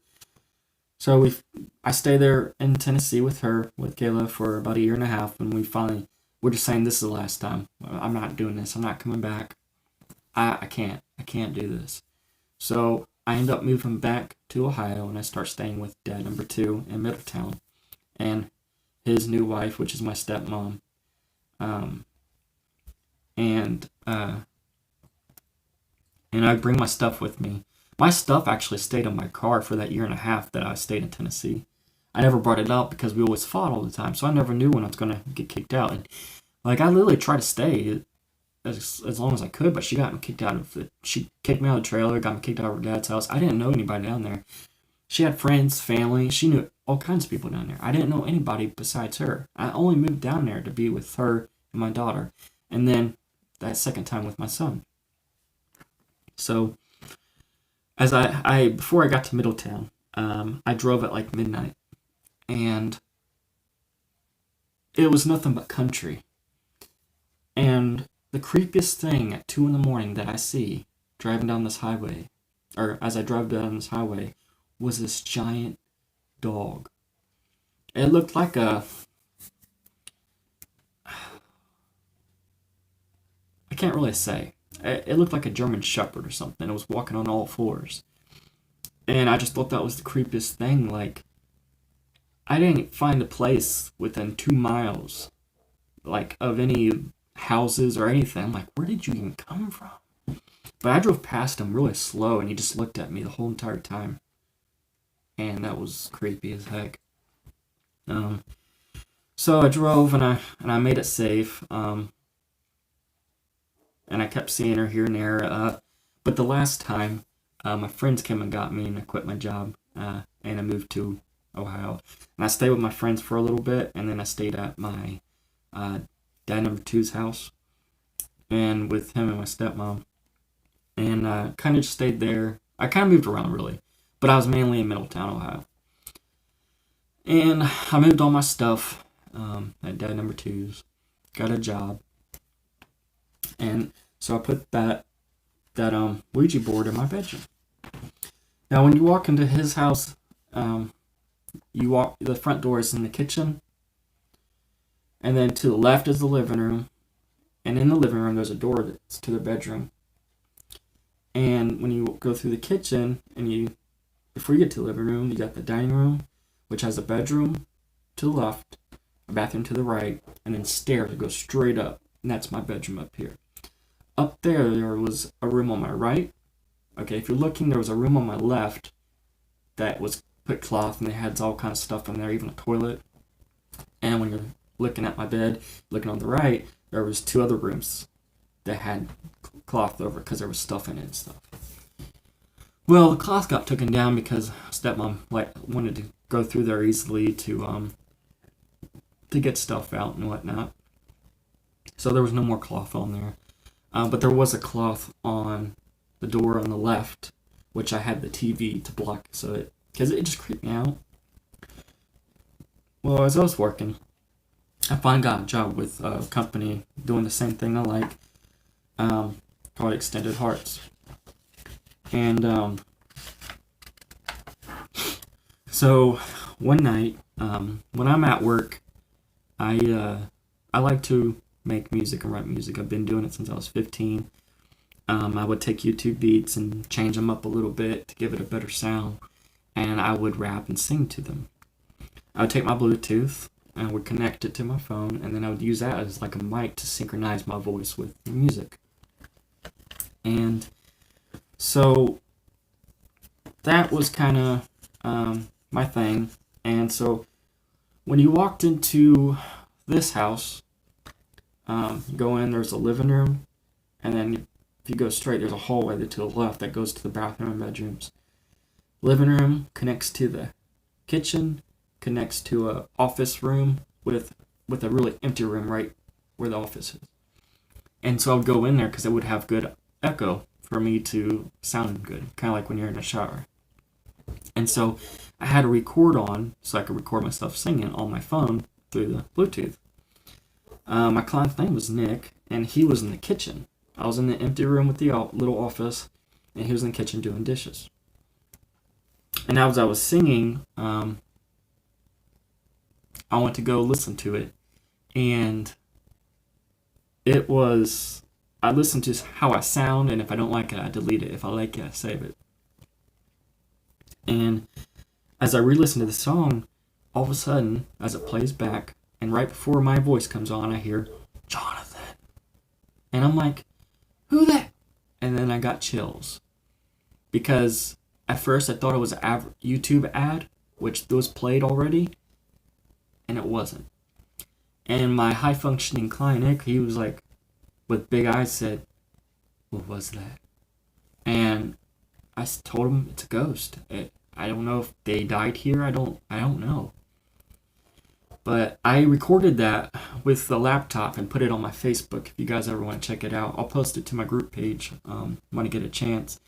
[SPEAKER 1] I stay there in Tennessee with Kayla for about a year and a half, and we're just saying this is the last time. I'm not doing this. I'm not coming back. I can't do this. So I end up moving back to Ohio, and I start staying with dad number 2 in Middletown, and his new wife, which is my stepmom. And I bring my stuff with me. My stuff actually stayed in my car for that year and a half that I stayed in Tennessee. I never brought it up because we always fought all the time, so I never knew when I was going to get kicked out. And I literally tried to stay as long as I could, but she got me kicked out of it. She kicked me out of the trailer, got me kicked out of her dad's house. I didn't know anybody down there. She had friends, family. She knew all kinds of people down there. I didn't know anybody besides her. I only moved down there to be with her and my daughter, and then that second time with my son. So, as before I got to Middletown, I drove at like midnight, and it was nothing but country. And the creepiest thing at 2 a.m. that I see driving down this highway, or as I drove down this highway, was this giant dog. It looked like I can't really say. It looked like a German Shepherd or something. It was walking on all 4s. And I just thought that was the creepiest thing. Like, I didn't find a place within 2 miles, like, of any houses or anything. I'm like, where did you even come from? But I drove past him really slow, and he just looked at me the whole entire time. And that was creepy as heck. So I drove, and I made it safe. And I kept seeing her here and there. But the last time, my friends came and got me, and I quit my job, and I moved to Ohio. And I stayed with my friends for a little bit, and then I stayed at my dad number 2's house, and with him and my stepmom. And kind of just stayed there. I kind of moved around, really, but I was mainly in Middletown, Ohio. And I moved all my stuff at dad number 2's, got a job. And so I put that Ouija board in my bedroom. Now, when you walk into his house, the front door is in the kitchen, and then to the left is the living room, and in the living room there's a door that's to the bedroom. And when you go through the kitchen, before you get to the living room, you got the dining room, which has a bedroom to the left, a bathroom to the right, and then stairs that go straight up, and that's my bedroom up here. Up there was a room on my right. Okay, if you're looking, there was a room on my left that was put cloth, and they had all kinds of stuff in there, even a toilet. And when you're looking at my bed, looking on the right, there was 2 other rooms that had cloth over because there was stuff in it and stuff. Well, the cloth got taken down because stepmom wanted to go through there easily to get stuff out and whatnot. So there was no more cloth on there. But there was a cloth on the door on the left, which I had the TV to block, because it just creeped me out. Well, as I was working, I finally got a job with a company doing the same thing I like, called Extended Hearts. And so one night, when I'm at work, I like to make music and write music. I've been doing it since I was 15. I would take YouTube beats and change them up a little bit to give it a better sound. and I would rap and sing to them. I would take my Bluetooth and I would connect it to my phone, and then I would use that as like a mic to synchronize my voice with the music. And so that was kind of my thing. And so when you walked into this house, you go in, there's a living room, and then if you go straight, there's a hallway to the left that goes to the bathroom and bedrooms. Living room connects to the kitchen, connects to a office room with a really empty room right where the office is. And so I would go in there because it would have good echo for me to sound good, kind of like when you're in a shower. And so I had a record on so I could record myself singing on my phone through the Bluetooth. My client's name was Nick, and he was in the kitchen. I was in the empty room with the little office, and he was in the kitchen doing dishes. And as I was singing, I went to go listen to it, and I listened to how I sound, and if I don't like it, I delete it. If I like it, I save it. And as I re-listen to the song, all of a sudden, as it plays back, and right before my voice comes on, I hear, Jonathan. And I'm like, who that? And then I got chills. Because at first I thought it was an YouTube ad, which was played already, and it wasn't. And my high-functioning client, Nick, he was like, with big eyes, said, what was that? And I told him it's a ghost. I don't know if they died here. I don't know. But I recorded that with the laptop and put it on my Facebook. If you guys ever want to check it out, I'll post it to my group page when I get a chance.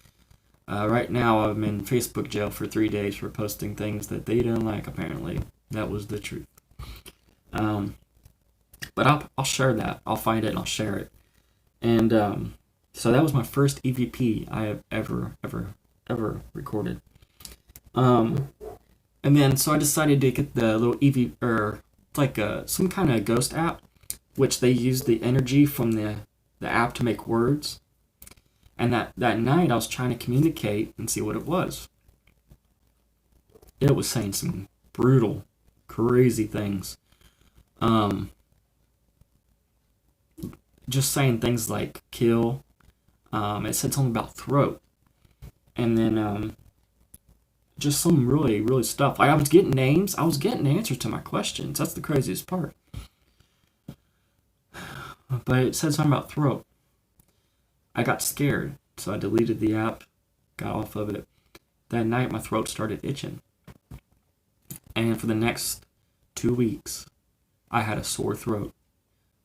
[SPEAKER 1] Right now, I'm in Facebook jail for 3 days for posting things that they didn't like, apparently. That was the truth. But I'll share that. I'll find it and I'll share it. And so that was my first EVP I have ever recorded. And then so I decided to get the little some kind of ghost app, which they use the energy from the app to make words. And that night I was trying to communicate and see what it was. It was saying some brutal, crazy things. Just saying things like kill. It said something about throat. And then just some really, really stuff. I was getting names. I was getting answers to my questions. That's the craziest part. But it said something about throat. I got scared, so I deleted the app, got off of it. That night, my throat started itching. And for the next 2 weeks, I had a sore throat.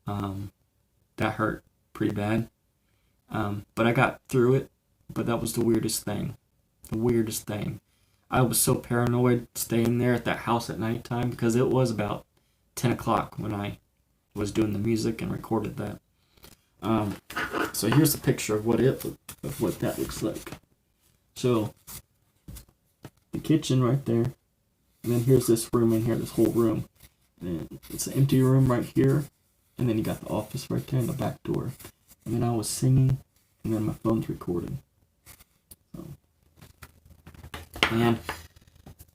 [SPEAKER 1] That hurt pretty bad. But I got through it. But that was the weirdest thing. I was so paranoid staying there at that house at nighttime because it was about 10 o'clock when I was doing the music and recorded that. So here's a picture of what that looks like. So the kitchen right there, and then here's this room in here, this whole room. And it's an empty room right here, and then you got the office right there and the back door. And then I was singing, and then my phone's recording. So. And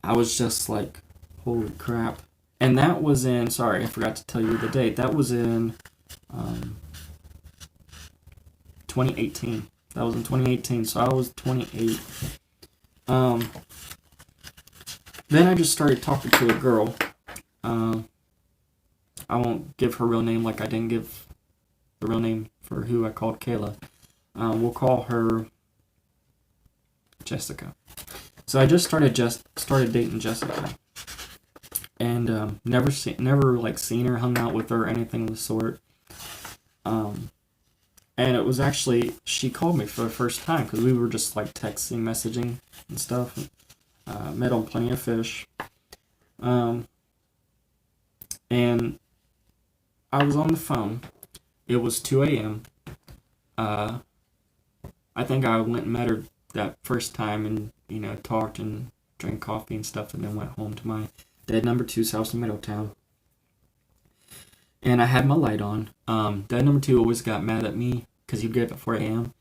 [SPEAKER 1] I was just like, holy crap. And that was in, sorry, I forgot to tell you the date. That was in 2018. That was in 2018, so I was 28. Then I just started talking to a girl. I won't give her real name like I didn't give the real name for who I called Kayla. We'll call her Jessica. So I just started dating Jessica, and never seen her, hung out with her, or anything of the sort. And it was actually, she called me for the first time because we were just like texting, messaging, and stuff. Met on Plenty of Fish, and I was on the phone. It was 2 a.m. I think I went and met her that first time and, talked and drank coffee and stuff, and then went home to my dead number 2's house in Middletown. And I had my light on. Dead number 2 always got mad at me because he'd get up at 4 a.m.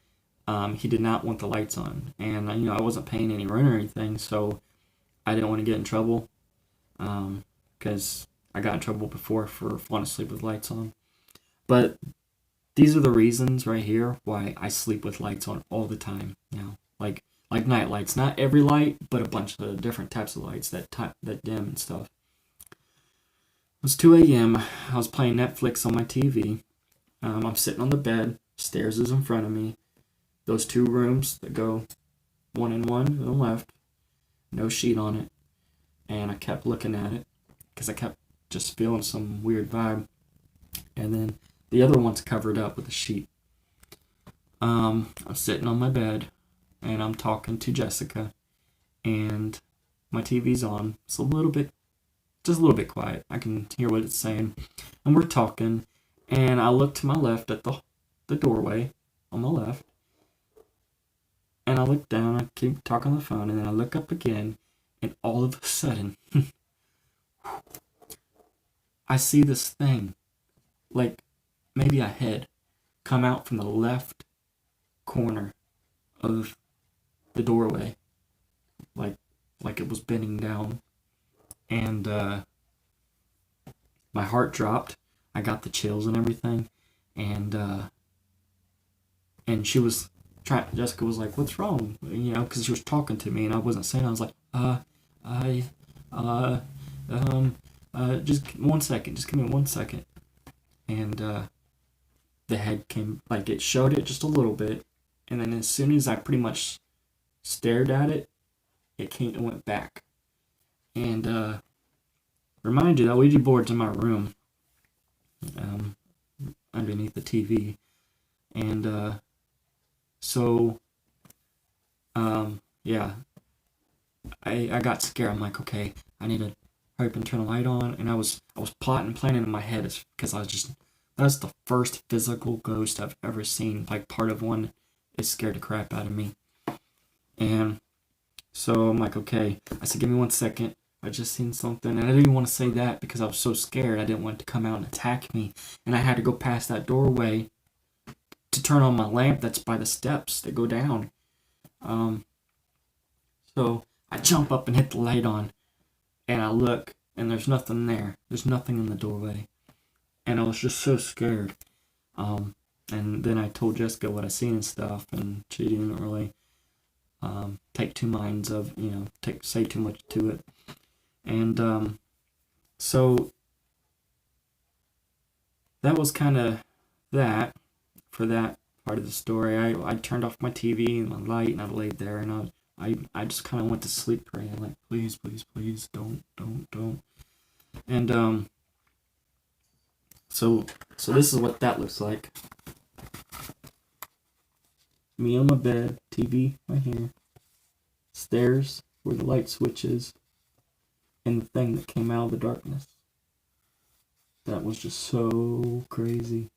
[SPEAKER 1] He did not want the lights on. And, I wasn't paying any rent or anything, so I didn't want to get in trouble because I got in trouble before for falling asleep with lights on. But these are the reasons right here why I sleep with lights on all the time. Like night lights, not every light, but a bunch of different types of lights that dim and stuff. It was 2 a.m. I was playing Netflix on my TV. I'm sitting on the bed. Stairs is in front of me. Those 2 rooms that go one and one on the left. No sheet on it. And I kept looking at it because I kept just feeling some weird vibe. And then the other one's covered up with a sheet. I'm sitting on my bed and I'm talking to Jessica. And my TV's on. It's just a little bit quiet. I can hear what it's saying. And we're talking. And I look to my left at the doorway on my left. And I look down, I keep talking on the phone, and then I look up again, and all of a sudden, I see this thing, like maybe a head, come out from the left corner of the doorway, like it was bending down. And my heart dropped. I got the chills and everything, and Jessica was like, "What's wrong?" Because she was talking to me and I wasn't saying. I was like, just 1 second. Just give me 1 second. And the head came, like it showed it just a little bit, and then as soon as I pretty much stared at it, it went back. And remind you that Ouija board's in my room, underneath the TV, and yeah, I got scared. I'm like, okay, I need to hurry up and turn the light on. And I was planning in my head because that's the first physical ghost I've ever seen. Like, part of one is scared the crap out of me. And so I'm like, okay. I said, give me 1 second. I just seen something. And I didn't even want to say that because I was so scared. I didn't want it to come out and attack me. And I had to go past that doorway to turn on my lamp that's by the steps that go down. So I jump up and hit the light on, and I look, and there's nothing there. There's nothing in the doorway. And I was just so scared. And then I told Jessica what I seen and stuff, and she didn't really take two minds of, say too much to it. And so that was kind of that for that part of the story. I turned off my TV and my light, and I laid there, and I just kind of went to sleep praying, like, please, please, please, don't. And so this is what that looks like. Me on my bed, TV right here, stairs where the light switch is, and the thing that came out of the darkness. That was just so crazy.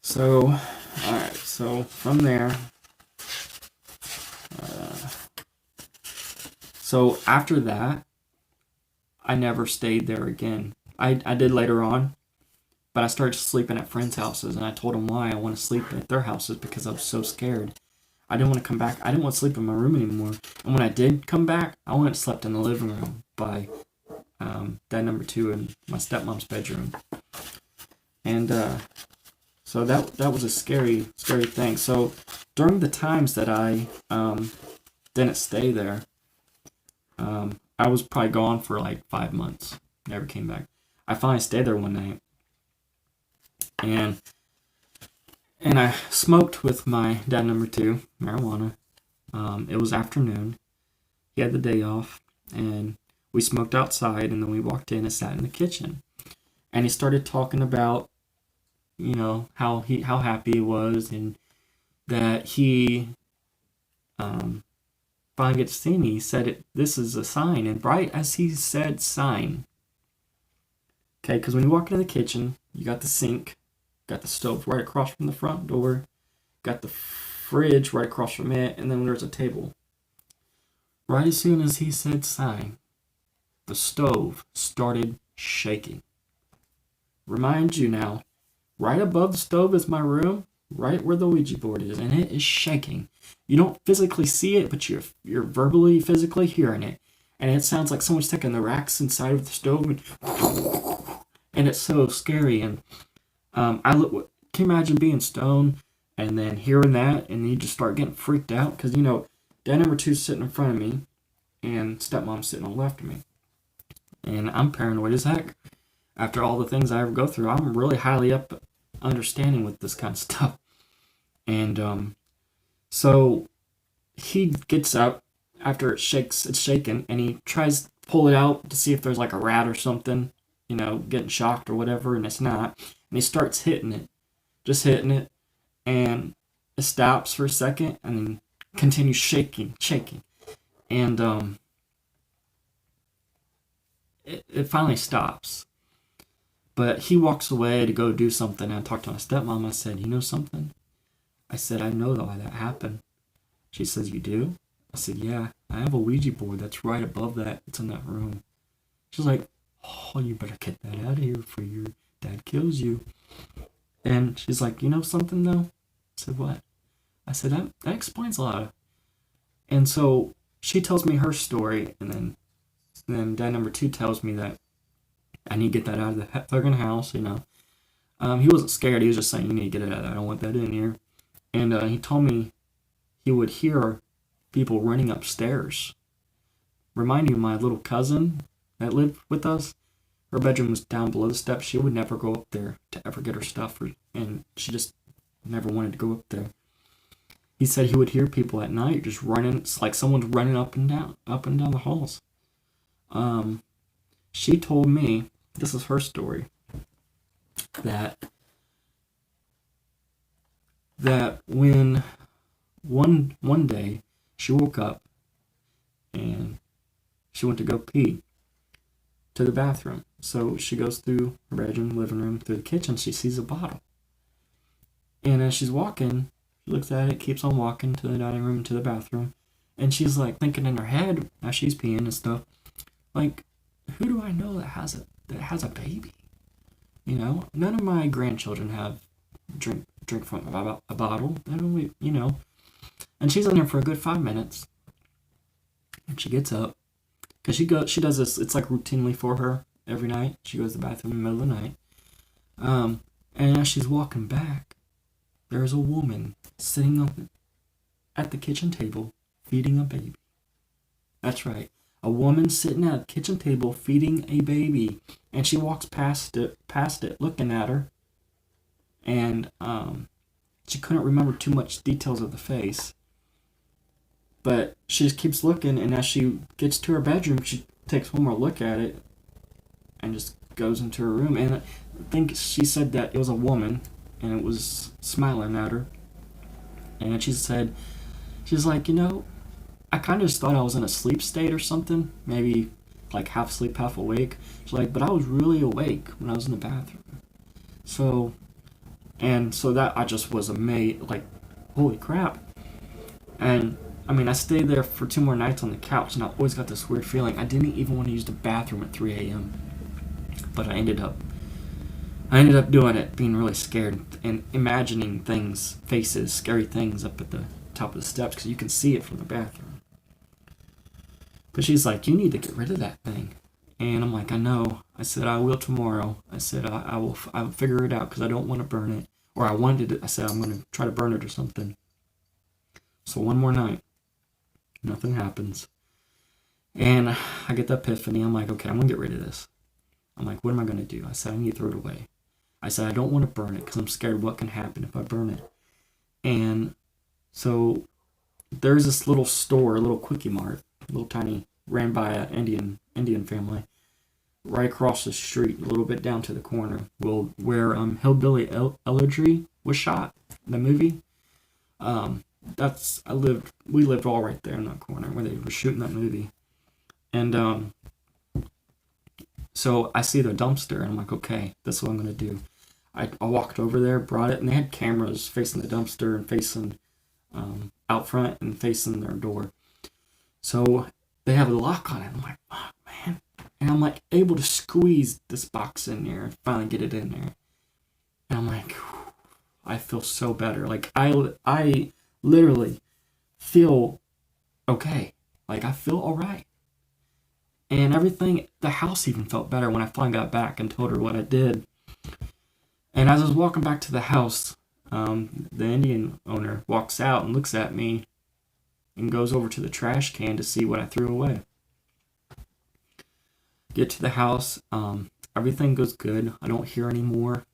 [SPEAKER 1] So, alright, so from there, so after that, I never stayed there again. I did later on, but I started sleeping at friends' houses, and I told them why I want to sleep at their houses because I was so scared. I didn't want to come back. I didn't want to sleep in my room anymore. And when I did come back, I went and slept in the living room by dad number 2 in my stepmom's bedroom. And so that was a scary thing. So during the times that I didn't stay there, I was probably gone for like 5 months. Never came back. I finally stayed there one night. And I smoked with my dad number 2, marijuana. It was afternoon. He had the day off, and we smoked outside, and then we walked in and sat in the kitchen. And he started talking about, how happy he was, and that he finally gets to see me. He said, this is a sign. And right as he said sign, okay, because when you walk into the kitchen, you got the sink, got the stove right across from the front door, got the fridge right across from it, and then there's a table. Right as soon as he said sign, the stove started shaking. Remind you now, right above the stove is my room. right where the Ouija board is, and it is shaking. You don't physically see it, but you're verbally, physically hearing it. And it sounds like someone's taking the racks inside of the stove, and it's so scary. And can you imagine being stoned and then hearing that, and you just start getting freaked out? Because, dad number two's sitting in front of me, and stepmom's sitting on the left of me. And I'm paranoid as heck. After all the things I ever go through, I'm really highly up understanding with this kind of stuff. And so he gets up after it's shaken, and he tries to pull it out to see if there's like a rat or something, getting shocked or whatever, and it's not. And he starts hitting it, just hitting it, and it stops for a second, and then continues shaking. And it finally stops. But he walks away to go do something, and I talked to my stepmom. I said, you know something? I said, I know why that happened. She says, you do? I said, yeah, I have a Ouija board that's right above that. It's in that room. She's like, oh, you better get that out of here before your dad kills you. And she's like, you know something, though? I said, what? I said, that explains a lot. And so she tells me her story, and then dad number two tells me that I need to get that out of the fucking house, He wasn't scared. He was just saying, you need to get it out. I don't want that in here. And he told me he would hear people running upstairs. Reminding my little cousin that lived with us, her bedroom was down below the steps. She would never go up there to ever get her stuff, and she just never wanted to go up there. He said he would hear people at night just running. It's like someone's running up and down the halls. She told me, this is her story, that when one day she woke up and she went to go pee to the bathroom. So she goes through her bedroom, living room, through the kitchen. She sees a bottle. And as she's walking, she looks at it, keeps on walking to the dining room, to the bathroom. And she's like thinking in her head as she's peeing and stuff, like, who do I know that has a baby? None of my grandchildren have drink from a bottle. I don't, And she's in there for a good 5 minutes. And she gets up. Because she does this, it's like routinely for her every night. She goes to the bathroom in the middle of the night. And as she's walking back, there's a woman sitting up at the kitchen table feeding a baby. That's right. A woman sitting at a kitchen table feeding a baby. And she walks past it, looking at her. And she couldn't remember too much details of the face. But she just keeps looking, and as she gets to her bedroom, she takes one more look at it and just goes into her room. And I think she said that it was a woman, and it was smiling at her. And she said, she's like, I kind of just thought I was in a sleep state or something, maybe like half asleep, half awake. She's like, but I was really awake when I was in the bathroom. So that I just was amazed, like, holy crap. And I stayed there for 2 more nights on the couch, and I always got this weird feeling. I didn't even want to use the bathroom at 3 a.m. But I ended up doing it, being really scared and imagining things, faces, scary things up at the top of the steps, because you can see it from the bathroom. But she's like, you need to get rid of that thing. And I'm like, I know. I said, I will tomorrow. I said, I will figure it out, because I don't want to burn it. Or I said, I'm going to try to burn it or something. So one more night, nothing happens. And I get the epiphany. I'm like, okay, I'm going to get rid of this. I'm like, what am I going to do? I said, I need to throw it away. I said, I don't want to burn it because I'm scared what can happen if I burn it. And so there's this little store, a little quickie mart, a little tiny, ran by an Indian family, right across the street, a little bit down to the corner, where Hillbilly Elegy was shot, the movie. We lived all right there in that corner where they were shooting that movie. And so I see the dumpster, and I'm like, okay, this is what I'm going to do. I walked over there, brought it, and they had cameras facing the dumpster and facing out front and facing their door. So they have a lock on it. I'm like, fuck, man. And I'm like able to squeeze this box in there and finally get it in there. And I'm like, I feel so better. Like, I literally feel okay. Like, I feel all right. And everything, the house even felt better when I finally got back and told her what I did. And as I was walking back to the house, the Indian owner walks out and looks at me and goes over to the trash can to see what I threw away. Get to the house, everything goes good. I don't hear any more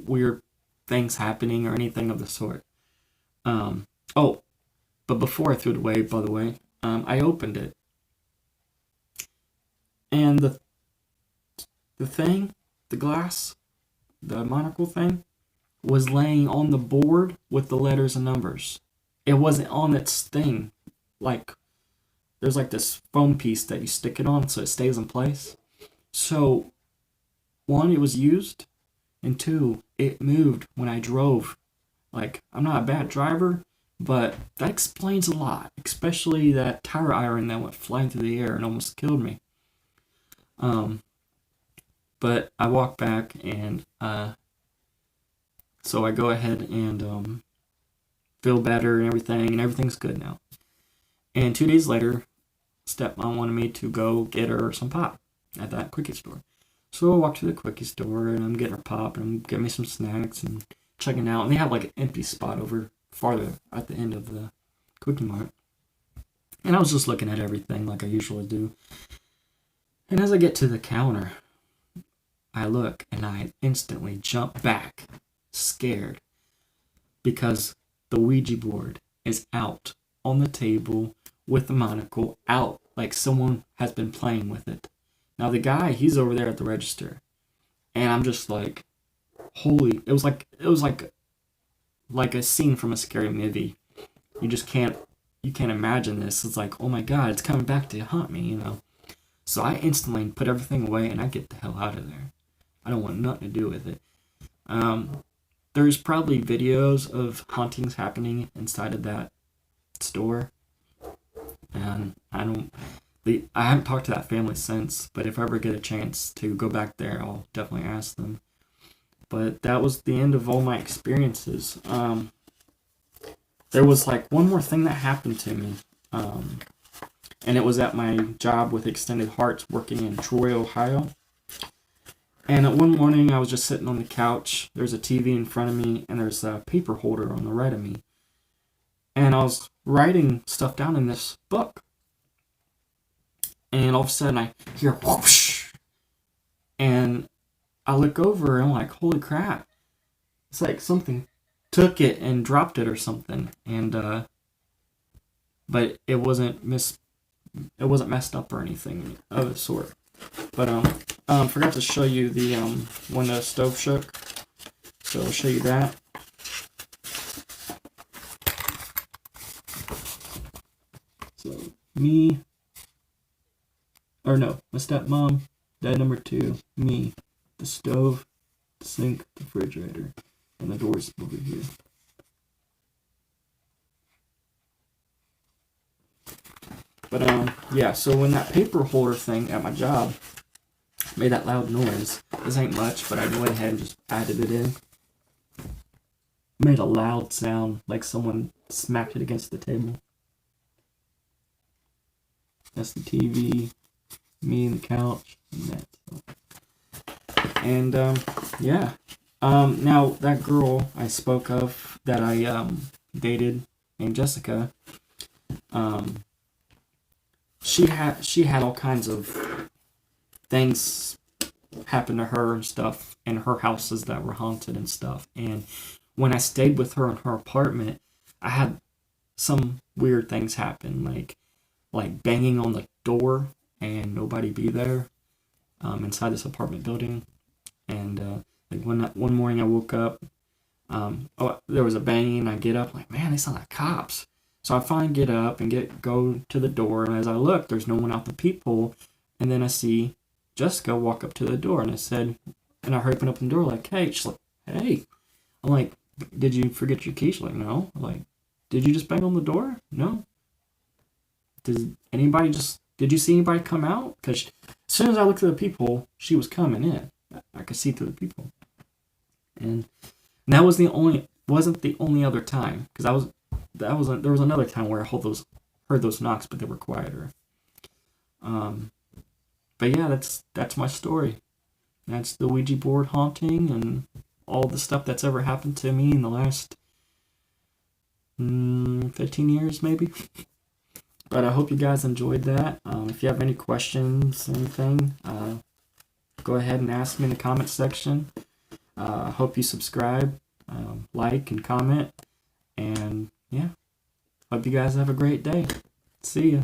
[SPEAKER 1] weird things happening or anything of the sort. Oh, but before I threw it away, by the way, I opened it. And the thing, the glass, the monocle thing, was laying on the board with the letters and numbers. It wasn't on its thing. Like, there's like this foam piece that you stick it on so it stays in place. So, one, it was used, and two, it moved when I drove. Like, I'm not a bad driver, but that explains a lot, especially that tire iron that went flying through the air and almost killed me. But I walk back, and so I go ahead and feel better and everything's good now. And 2 days later, stepmom wanted me to go get her some pop at that quickie store. So I walk to the quickie store, and I'm getting her pop, and I'm getting me some snacks and checking out. And they have like an empty spot over farther at the end of the quickie mart. And I was just looking at everything like I usually do. And as I get to the counter, I look and I instantly jump back, scared, because the Ouija board is out on the table with the monocle out, like someone has been playing with it. Now the guy, he's over there at the register, and I'm just like, holy! It was like a scene from a scary movie. You can't imagine this. It's like, oh my god, it's coming back to haunt me, you know. So I instantly put everything away and I get the hell out of there. I don't want nothing to do with it. There's probably videos of hauntings happening inside of that store, and I haven't talked to that family since, but if I ever get a chance to go back there, I'll definitely ask them. But that was the end of all my experiences. There was like one more thing that happened to me, and it was at my job with Extended Hearts working in Troy, Ohio. And one morning I was just sitting on the couch, there's a TV in front of me, and there's a paper holder on the right of me. And I was writing stuff down in this book. And all of a sudden I hear whoosh, and I look over and I'm like, holy crap. It's like something took it and dropped it or something. And but it wasn't messed up or anything of the sort. But forgot to show you the when the stove shook. So I'll show you that. So my stepmom, dad number 2, me, the stove, the sink, the refrigerator, and the doors over here. But yeah, so when that paper holder thing at my job made that loud noise, this ain't much, but I went ahead and just added it in. Made a loud sound, like someone smacked it against the table. That's the TV, me and the couch, and that. And yeah. Now that girl I spoke of that I dated named Jessica, she had all kinds of things happen to her and stuff in her houses that were haunted and stuff. And when I stayed with her in her apartment, I had some weird things happen, like banging on the door and nobody be there inside this apartment building. And like one morning I woke up, there was a banging, and I get up like, man, they sound like cops. So I finally get up and go to the door, and as I look, there's no one out the peephole, and then I see Jessica walk up to the door, and I open up the door like, hey. She's like, hey. I'm like, did you forget your key? She's like, no. I'm like, did you just bang on the door? No. Did you see anybody come out? Because as soon as I looked through the peephole, she was coming in. I could see through the peephole. And And that wasn't the only other time, because there was another time where I heard those knocks, but they were quieter. But yeah, that's my story. That's the Ouija board haunting and all the stuff that's ever happened to me in the last 15 years, maybe. But I hope you guys enjoyed that. If you have any questions, anything, go ahead and ask me in the comment section. I hope you subscribe, like, and comment. And yeah, hope you guys have a great day. See ya.